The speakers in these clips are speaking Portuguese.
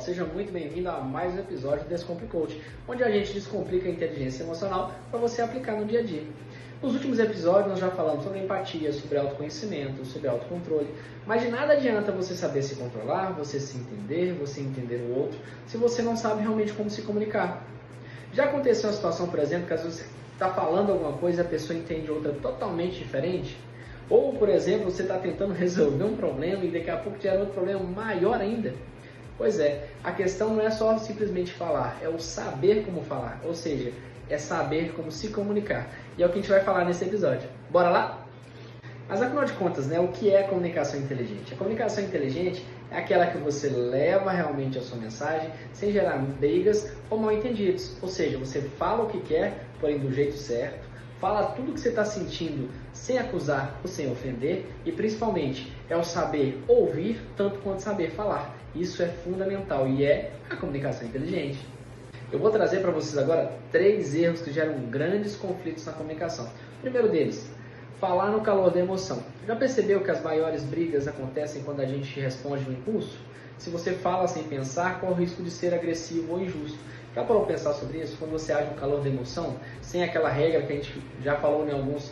seja muito bem-vindo a mais um episódio do Descomplicou-te, onde a gente descomplica a inteligência emocional para você aplicar no dia a dia. Nos últimos episódios nós já falamos sobre empatia, sobre autoconhecimento, sobre autocontrole, mas de nada adianta você saber se controlar, você se entender, você entender o outro, se você não sabe realmente como se comunicar. Já aconteceu uma situação, por exemplo, que às vezes você está falando alguma coisa e a pessoa entende outra totalmente diferente? Ou, por exemplo, você está tentando resolver um problema e daqui a pouco gera outro problema maior ainda? Pois é, a questão não é só simplesmente falar, é o saber como falar, ou seja, é saber como se comunicar. E é o que a gente vai falar nesse episódio. Bora lá? Mas afinal de contas, o que é comunicação inteligente? A comunicação inteligente é aquela que você leva realmente a sua mensagem sem gerar brigas ou mal-entendidos. Ou seja, você fala o que quer, porém do jeito certo, fala tudo o que você está sentindo sem acusar ou sem ofender e principalmente é o saber ouvir tanto quanto saber falar. Isso é fundamental e é a comunicação inteligente. Eu vou trazer para vocês agora 3 erros que geram grandes conflitos na comunicação. O primeiro deles, falar no calor da emoção. Já percebeu que as maiores brigas acontecem quando a gente responde no impulso? Se você fala sem pensar, corre o risco de ser agressivo ou injusto. Já parou para pensar sobre isso? Quando você age no calor da emoção, sem aquela regra que a gente já falou em alguns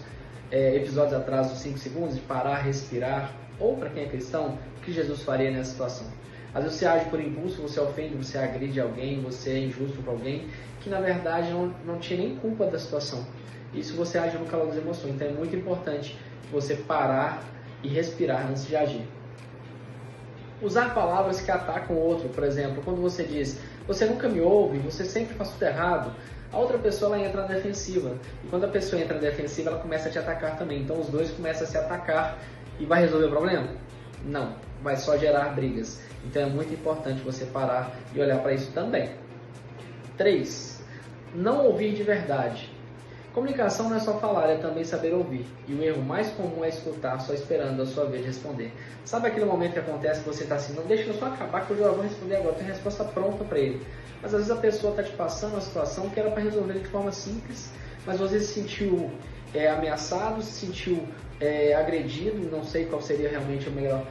episódios atrás, dos 5 segundos, de parar, respirar, ou para quem é cristão, o que Jesus faria nessa situação? Às vezes você age por impulso, você ofende, você agride alguém, você é injusto para alguém, que na verdade não tinha nem culpa da situação. Isso você age no calor das emoções. Então é muito importante você parar e respirar antes de agir. Usar palavras que atacam o outro, por exemplo, quando você diz, você nunca me ouve, você sempre faz tudo errado, a outra pessoa ela entra na defensiva. E quando a pessoa entra na defensiva, ela começa a te atacar também. Então os dois começam a se atacar e vai resolver o problema? Não, vai só gerar brigas. Então é muito importante você parar e olhar para isso também. 3. Não ouvir de verdade. Comunicação não é só falar, é também saber ouvir. E o erro mais comum é escutar só esperando a sua vez de responder. Sabe aquele momento que acontece que você está assim, não deixa eu só acabar que eu já vou responder agora, tem a resposta pronta para ele. Mas às vezes a pessoa está te passando uma situação que era para resolver de forma simples, mas você se sentiu ameaçado, se sentiu agredido, não sei qual seria realmente a melhor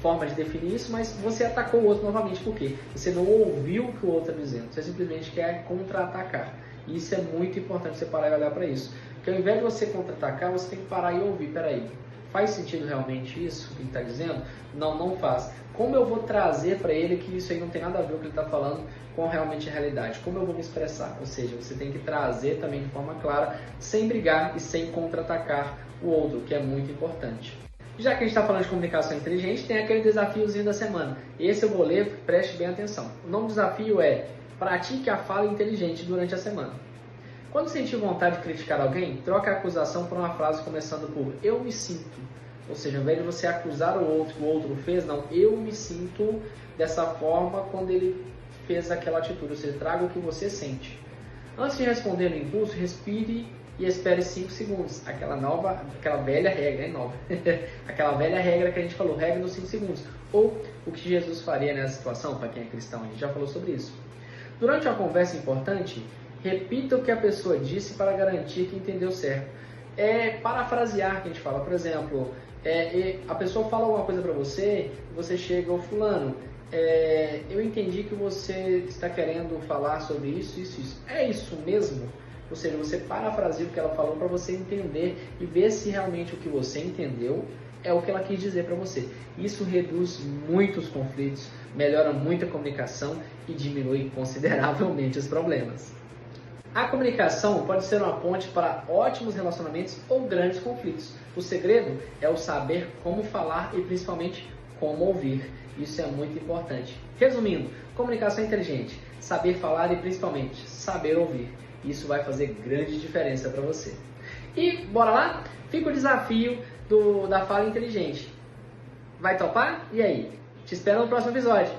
forma de definir isso, mas você atacou o outro novamente. Por quê? Você não ouviu o que o outro está dizendo, você simplesmente quer contra-atacar. E isso é muito importante você parar e olhar para isso. Porque ao invés de você contra-atacar, você tem que parar e ouvir. Peraí, faz sentido realmente isso que ele está dizendo? Não, não faz. Como eu vou trazer para ele que isso aí não tem nada a ver com o que ele está falando com realmente a realidade? Como eu vou me expressar? Ou seja, você tem que trazer também de forma clara, sem brigar e sem contra-atacar o outro, que é muito importante. Já que a gente está falando de comunicação inteligente, tem aquele desafiozinho da semana. Esse eu vou ler, preste bem atenção. O nome do desafio é pratique a fala inteligente durante a semana. Quando sentir vontade de criticar alguém, troque a acusação por uma frase começando por eu me sinto. Ou seja, ao invés de você acusar o outro que o outro fez, não, eu me sinto dessa forma quando ele fez aquela atitude. Ou seja, traga o que você sente. Antes de responder no impulso, respire e espere 5 segundos. Aquela velha regra, é nova. Aquela velha regra que a gente falou, regra nos 5 segundos. Ou o que Jesus faria nessa situação, para quem é cristão, a gente já falou sobre isso. Durante uma conversa importante, repita o que a pessoa disse para garantir que entendeu certo. Parafrasear que a gente fala, por exemplo, a pessoa fala alguma coisa para você, e você chega, ô fulano, eu entendi que você está querendo falar sobre isso, isso, isso. É isso mesmo? Ou seja, você parafraseia o que ela falou para você entender e ver se realmente o que você entendeu é o que ela quis dizer para você. Isso reduz muitos conflitos, melhora muito a comunicação e diminui consideravelmente os problemas. A comunicação pode ser uma ponte para ótimos relacionamentos ou grandes conflitos. O segredo é o saber como falar e principalmente como ouvir. Isso é muito importante. Resumindo, comunicação inteligente, saber falar e principalmente saber ouvir. Isso vai fazer grande diferença para você. E bora lá? Fica o desafio da fala inteligente. Vai topar? E aí? Te espero no próximo episódio.